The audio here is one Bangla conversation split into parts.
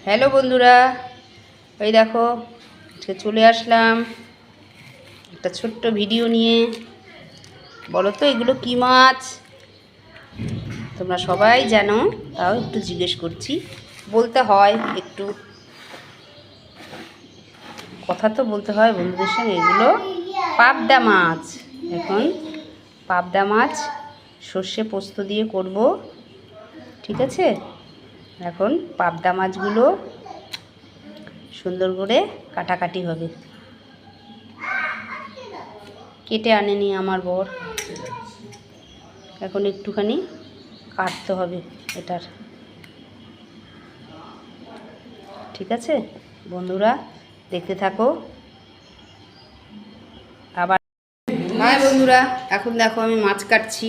হ্যালো বন্ধুরা, এই দেখো আজকে চলে আসলাম একটা ছোট্ট ভিডিও নিয়ে। বলো তো এগুলো কি মাছ? তোমরা সবাই জানো, তাও একটু জিজ্ঞেস করছি। বলতে হয়, একটু কথা তো বলতে হয় বন্ধুদের সঙ্গে। এগুলো পাবদা মাছ। এখন পাবদা মাছ সর্ষে পোস্ত দিয়ে করব, ঠিক আছে? এখন পাবদা মাছগুলো সুন্দর করে কাটাকাটি হবে। কেটে আনেনি আমার বর, এখন একটুখানি কাটতে হবে এটার, ঠিক আছে বন্ধুরা? দেখতে থাকো। আবার হ্যাঁ বন্ধুরা, এখন দেখো আমি মাছ কাটছি।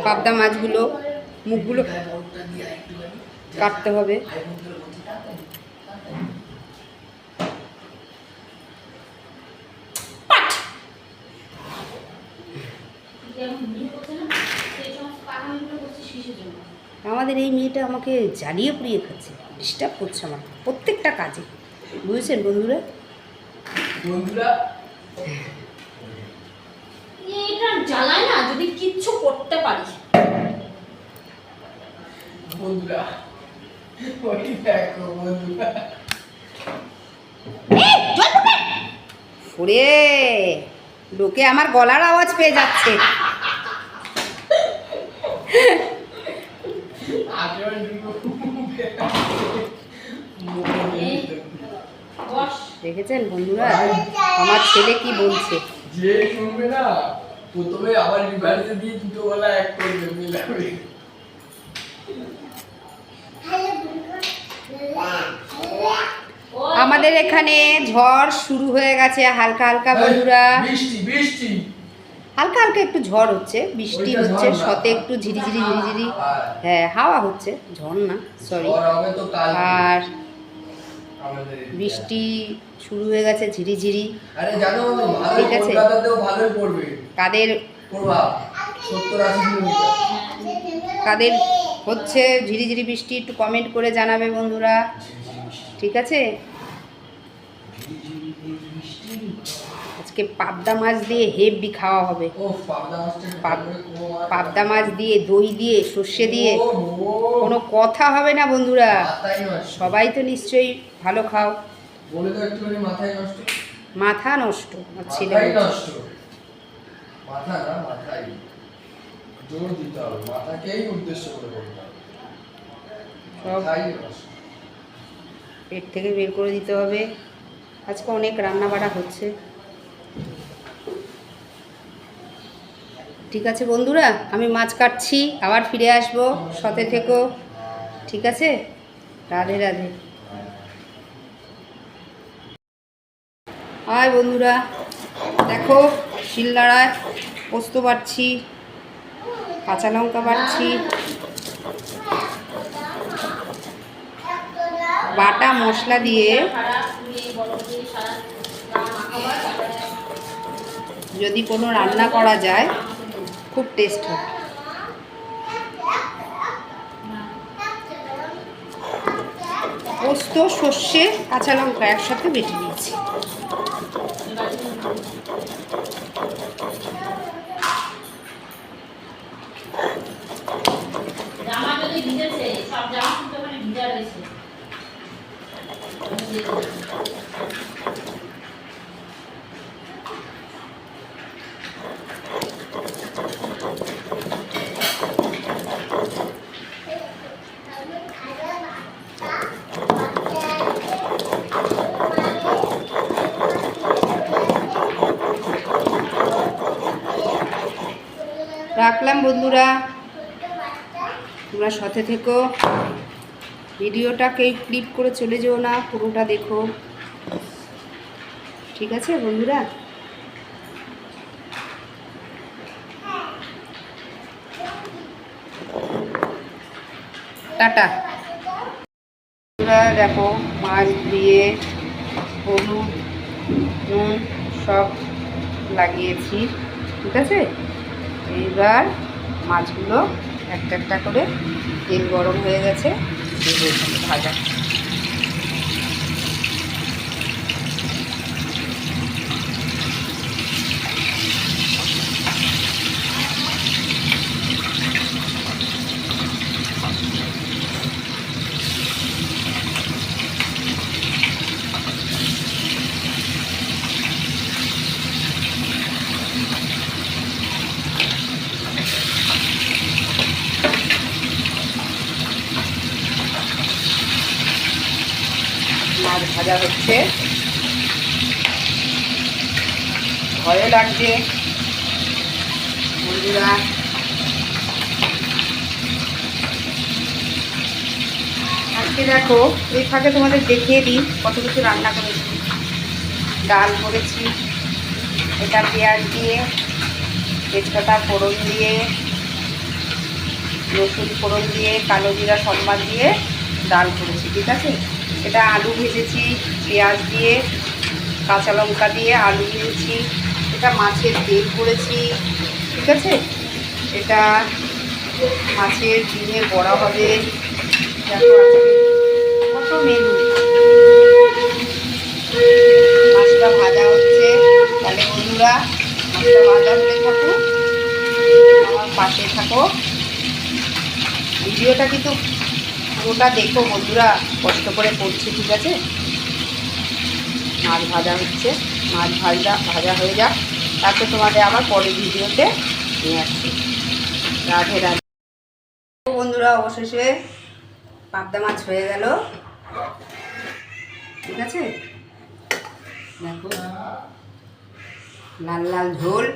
পাবদা মাছগুলো মুখগুলো কাটতে হবে। আমাদের এই মেয়েটা আমাকে জ্বালিয়ে পুড়িয়ে খাচ্ছে, ডিস্টার্ব করছে আমার প্রত্যেকটা কাজে, বুঝেছেন বন্ধুরা? এটা জ্বালায় না, যদি কিচ্ছু করতে পারি বন্ধুরা। ওই দেখো বন্ধুরা, ওরে লোকে আমার গলার আওয়াজ পেয়ে যাচ্ছে। দেখেছেন বন্ধুরা আমার ছেলে কি বলছে? যে শুনবে না প্রথমে আবার রিভার্সে দিয়ে দুটো গলা এক করবে, মিলাবে। আমাদের এখানে ঝড় শুরু হয়ে গেছে হালকা হালকা বন্ধুরা। বৃষ্টি বৃষ্টি হালকা হালকা একটু ঝড় হচ্ছে, বৃষ্টি হচ্ছে, সাথে একটু ঝিরিঝিরি ঝিরিঝিরি হ্যাঁ হাওয়া হচ্ছে, ঝড় না, সরি। আর বৃষ্টি শুরু হয়ে গেছে ঝিরিঝিরি, ঠিক আছে? কাদের কাদের হচ্ছে ঝিরিঝিরি বৃষ্টি একটু কমেন্ট করে জানাবে বন্ধুরা, ঠিক আছে? আজকে পাবদা মাছ দিয়ে হেভি খাওয়া হবে। পাবদা মাছ দিয়ে দই দিয়ে সর্ষে দিয়ে কোনো কথা হবে না বন্ধুরা। সবাই তো নিশ্চয়ই ভালো খাও। মাথা নষ্ট আমার ছেলে সব পেট থেকে বের করে দিতে হবে। আজকে অনেক রান্না বাড়া হচ্ছে, ঠিক আছে বন্ধুরা? আমি মাছ কাটছি, আবার ফিরে আসবো, সাথে থেকো, ঠিক আছে? রাধে রাধে। হাই বন্ধুরা, দেখো শিলনোড়ায় পোস্ত বাটছি, কাঁচা লঙ্কা বাটছি। বাটা মশলা দিয়ে যদি কোনো রান্না করা যায় খুব টেস্ট হয়। পোস্ত, সর্ষে, কাঁচা লঙ্কা একসাথে বেটে নিয়েছি। রাখলাম বন্ধুরা, তোমরা সাথে থেকো। ভিডিওটা কেউ ক্লিপ করে চলে যেও না, পুরোটা দেখো, ঠিক আছে বন্ধুরা? টাটা। দেখো মাছ দিয়ে হলুদ নুন সব লাগিয়েছি, ঠিক আছে? এইবার মাছগুলো একটা একটা করে তেল গরম হয়ে গেছে, ভাজা। মাছ ভাজা হচ্ছে, ভয়ও লাগছে বন্ধুরা। আজকে দেখো এই ফাঁকে তোমাদের দেখিয়ে দিই কত কিছু রান্না করেছি। ডাল করেছি, এটা পেঁয়াজ দিয়ে, তেজপাতা ফোড়ন দিয়ে, রসুন ফোড়ন দিয়ে, কালো জিরা সম্বার দিয়ে ডাল করেছি, ঠিক আছে। এটা আলু ভেজেছি পেঁয়াজ দিয়ে, কাঁচা লঙ্কা দিয়ে আলু ভেজেছি। এটা মাছের তেল করেছি, ঠিক আছে। এটা মাছের ডিমের বড়া হবে। দেখো কত মেনু। মাছটা ভাজা হচ্ছে। তাহলে বন্ধুরা মাছটা ভাজা হলে থাকো, আমার পাশে থাকো। ভিডিওটা কিন্তু পুরোটা দেখো বন্ধুরা, কষ্ট করে করছি, ঠিক আছে। মাছ ভাজা হচ্ছে, মাছ ভাজা হয়ে যাক, তারপরে তোমাদের আবার পরের ভিডিওতে নিয়ে আসছি। রাধে রাধে বন্ধুরা। অবশেষে পাবদা মাছ হয়ে গেল, ঠিক আছে। দেখো লাল লাল ঝোল।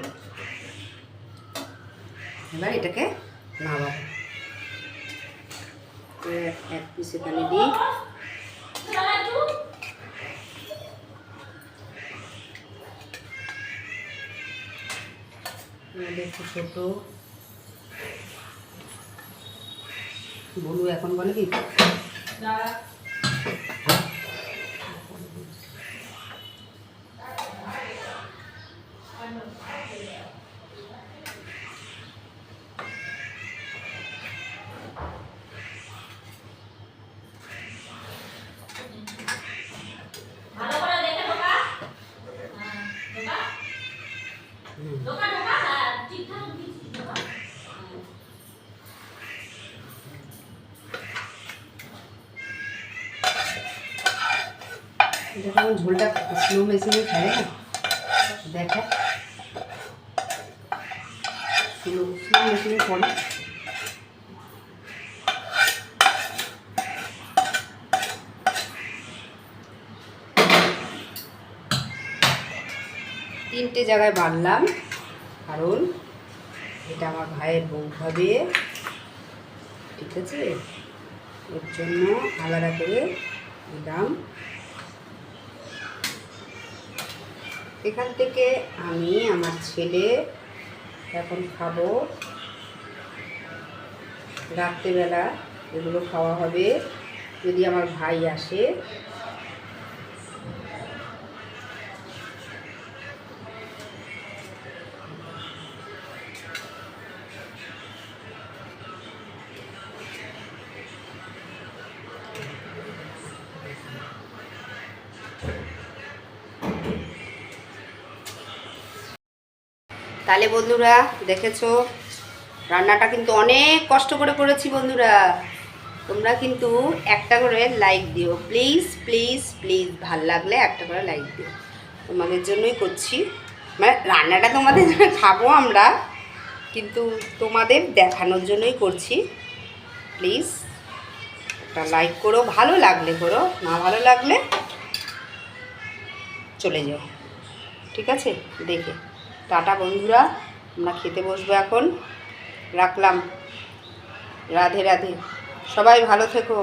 এবার এটাকে নামাবো। এক পিস এখানে দিই। একটু ছোটো বলু, এখন বলে কি যখন ঝোলটা স্লো মেশিনে খায় না, দেখে স্লো মেশিনে পড়ে। তিনটে জায়গায় বাড়লাম, কারণ এটা আমার ভাইয়ের বউ হবে, ঠিক আছে। এর জন্য আলাদা করে দিলাম। এখান থেকে আমি আমার ছেলে এখন খাবো। রাত্রেবেলা এগুলো খাওয়া হবে যদি আমার ভাই আসে। তাহলে বন্ধুরা দেখেছো, রান্নাটা কিন্তু অনেক কষ্ট করে করেছি বন্ধুরা। তোমরা কিন্তু একটা করে লাইক দিও প্লিজ প্লিজ প্লিজ। ভাল লাগলে একটা করে লাইক দিও, তোমাদের জন্যই করছি। মানে রান্নাটা তোমাদের জন্য খাবো আমরা, কিন্তু তোমাদের দেখানোর জন্যই করছি। প্লিজ একটা লাইক করো, ভালো লাগলে করো, না ভালো লাগলে চলে যাও, ঠিক আছে। দেখে টাটা বন্ধুরা, আমরা খেতে বসবো এখন। রাখলাম, রাধে রাধে, সবাই ভালো থেকো।